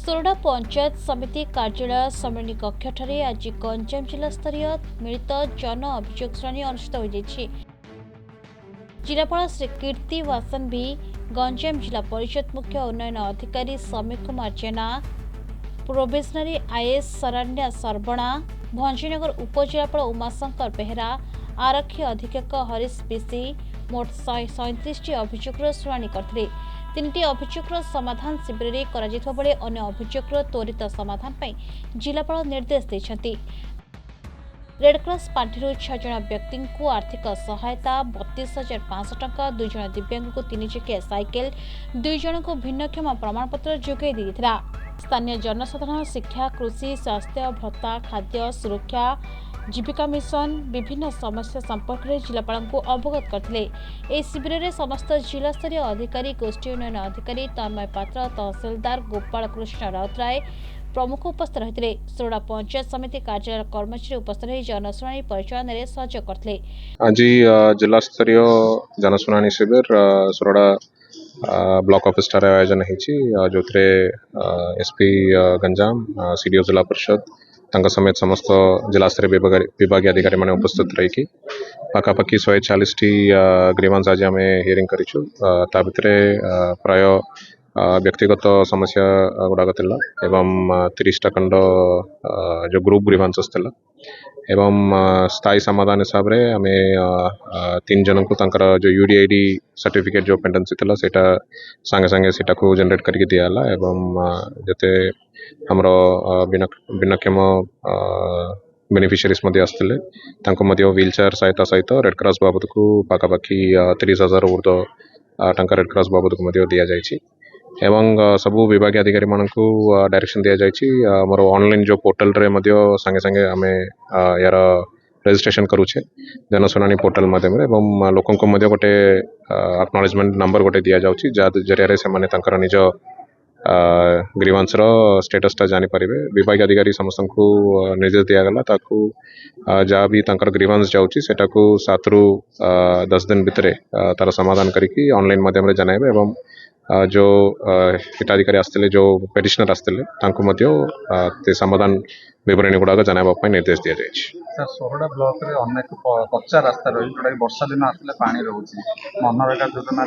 सोरडा पंचायत समिति कार्यालय सम्मेलनी कक्ष आज गंजाम जिला स्तरीय मिलित जन अभियोग श्रेणी अनुष्ठित हो जिलापाल श्री कीर्ति वासन भी गंजाम जिला परिषद मुख्य उन्नयन अधिकारी समीर कुमार जेना प्रोबेशनरी आईएएस शरण्या सर्वणा भंजीनगर उपजिलापाल उमाशंकर बेहरा आरक्षी अधीक्षक हरीश बीसी मोट 137 अभियोगर शुणाणी करथिले। 3टी अभियोगर समाधान शिविर में करा बेले अन्य अभियोगर त्वरित समाधान पर जिलापाल निर्देश देछंती। रेडक्रॉस पांठि 6 जन व्यक्ति को आर्थिक सहायता 32,500 टंका, 2 जन दिव्यांग को 3 चकिया साइकेल, 2 जन को भिन्नक्षम प्रमाणपत्र जोगाई देथिला। स्थानीय जनसाधारण शिक्षा, कृषि, स्वास्थ्य भत्ता, खाद्य सुरक्षा, जीविका मिशन विभिन्न समस्या संपर्क में जिलापाल को अवगत करथिले। ए शिविर में समस्त जिला स्तरीय अधिकारी, गोष्ठी उन्नयन अधिकारी तन्मय पात्र, तहसीलदार गोपाल कृष्ण राउतराय प्रमुख उपस्थित रही। सोरडा पंचायत समिति कार्यालय कर्मचारी उपस्थित रही जनशुणाणी परिचालन में सहयोग करथिले। आज जिला स्तरीय जनशुणाणी शिविर सोरडा ब्लॉक ऑफिस ठारे आयोजन होती जो एसपी गंजाम सीडीओ जिला परिषद तांका समेत समस्त जिला स्तरीय विभागीय अधिकारी माने उपस्थित रही पाखापाखि 140 टी ग्रीवांस आज आम हियरिंग करिछु। ता भितरे प्राय व्यक्तिगत समस्या गुड़ाक थिला एवं 30टा खंड जो ग्रुप ग्रीवांस थिला एवं स्थायी समाधान हिसाब रे आम 3 जन को तांकर जो यूडीआईडी सर्टिफिकेट जो पेंडेंसी थिला सेटा संगे संगे सेटा को जनरेट करके दियाला एवं जते हमरो भिन्नक्षम बेनिफिशियरीज मध्ये आसथिले तांको मध्ये व्हील चेयर सहायता सहित रेड क्रॉस बाबद को पाखापाखि 30,000 ऊर्ध्व टंका रेड क्रॉस बाबद को मध्ये दिया जायछि एवं सबु विभागीय अधिकारी मानकु डायरेक्शन दिया जायछि। हमर ऑनलाइन जो पोर्टल रे मध्ये संगे संगे आमे यार रजिस्ट्रेशन करूछे जनशुणाणी पोर्टल माध्यम एवं लोकन को मध्ये गोटे एक्नॉलेजमेंट नंबर गोटे दिया जाउछि जा जरिया रे से माने तांकर निज ग्रीवांस रो स्टेटस ता जानि परिबे। विभागीय अधिकारी समस्त को निर्देश दिया गला ताकू जहाँ भी तांकर ग्रीवांस जाउछि सेटा को 7 रु 10 दिन भितरे तार समाधान करिकि ऑनलाइन माध्यम रे जनाइबे एवं जो हिताधिकारी आसथिले जो पेटिशनर आसथिले तांको मध्ये ते समाधान विवरणी गुड़ाक जनाइबा निर्देश दिया जायछि। सर सोरडा ब्लॉक रे अनेक कच्चा रास्ता रही जोटा वर्षा दिन आसले पानी रोचे मनरेगा योजना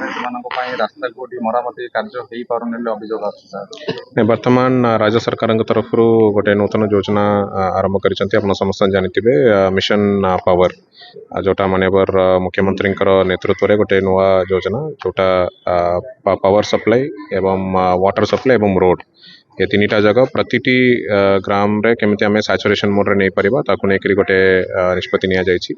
रास्ता को मरामती कार्य हो पारे अभियोग आसर वर्तमान राज्य सरकार तरफ गोटे नूतन योजना आरंभ कर समस्त जानिथिबे मिशन पावर जोटा माननीय मुख्यमंत्री नेतृत्व रे गोटे नुआ योजना जोटा पावर सप्लाई एवं वाटर सप्लाई एवं रोड ये 3टा जगह प्रतिटी ग्राम रे केमिति आमे सैचुरेशन मोड रे नै परिबा ताकु नै करी गोटे निष्पत्ति निया जायछि।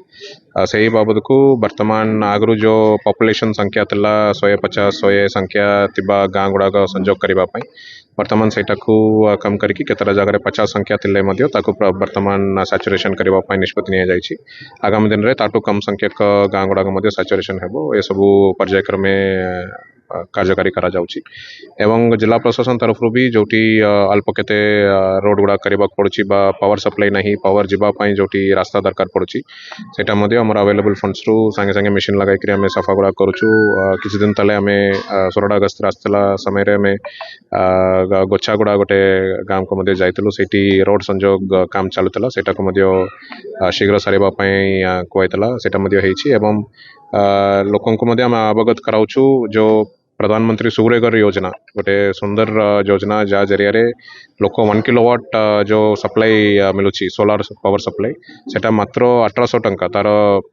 सही बाबद को वर्तमान आगरु जो पॉपुलेशन संख्या तला 150-100 संख्या तिबा गां गुड़ाक संजोग करबा पई वर्तमान सेटा को कम करके केतरा जगह 50 संख्या तिले मध्ये ताकु वर्तमान सैचुरेशन करबा पई निष्पत्ति निया जायछि। आगामी दिन रे ताटू कम संख्यक गां गुड़ाक मध्ये सैचुरेशन हेबो ए सबु पर्यायक्रमे कार्यकारी करा जाउछि एवं जिला प्रशासन तरफ भी जोटी अल्प केते रोड गुड़ा करबा पड़ुछि बा पावर सप्लाई नहीं पावर जीवा पई जोटी रास्ता दरकार पड़ुछि सेटा मध्ये हमर अवेलेबल फंड्स रु संगे संगे मशीन लगाई करी हमें सफा गुड़ा करूछु। किछि दिन तले हमें सोरडा गस्त रास्ता समय रे हमें गोछा गुड़ा गोटे गाम को मध्ये जाइतलु सेठी रोड संजोग काम चालुतला सेटा को मध्ये शीघ्र सारिबा पई कोइतला सेटा मध्ये हेछि एवं लोकन को मध्ये हम अवगत कराउछु जो प्रधानमंत्री सूर्यघर योजना गोटे सुंदर योजना जहाँ जरिया लोक 1 किलोवाट जो सप्लाई मिलुची सोलार पावर सप्लाई सेटा मात्र 1800 टंका तार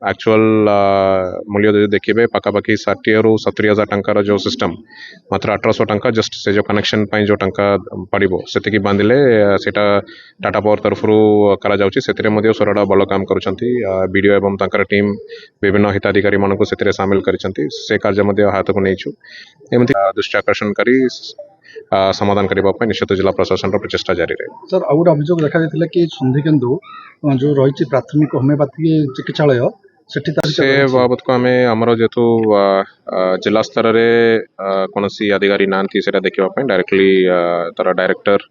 एक्चुअल मूल्य देखिए पाखापाखि 60 रु 70,000 टंकार जो सिस्टम मात्र 1800 टंका जस्ट से जो कनेक्शन पाई जो टंका पड़ो से बांधिले सेटा टाटा पावर तरफ करा जाउची सेतिरे मध्ये सोरडा बल काम करूछंती बीडीओ एवं तांकर टीम विभिन्न हिताधिकारी मानकु सेतिरे शामिल करिसंती से कार्य मध्ये हाथ को नेछु एमती दृष्टि आकर्षण करी समाधान करने निश्चित जिला प्रशासन प्रचेषा जारी रहे। सर आउ गोटे अभियोग देखा कि सुंधिकेन्दु जो रही प्राथमिक होमियोपैथी चिकित्सालय से बाबद को आमे हमरो जेतु जिला स्तर रे कोनसी अधिकारी नांती सेटा देखिबा डायरेक्टली तार डायरेक्टर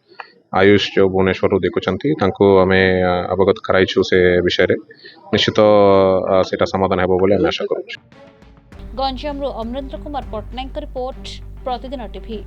आयुष जो भुवनेश्वर देखुंती आमे अवगत कराइछु से विषय रे निश्चित सेटा समाधान हेबो बोले आशा करूछु। गंजाम अमरेंद्र कुमार पट्टनायक रिपोर्ट प्रतिदिन टीवी।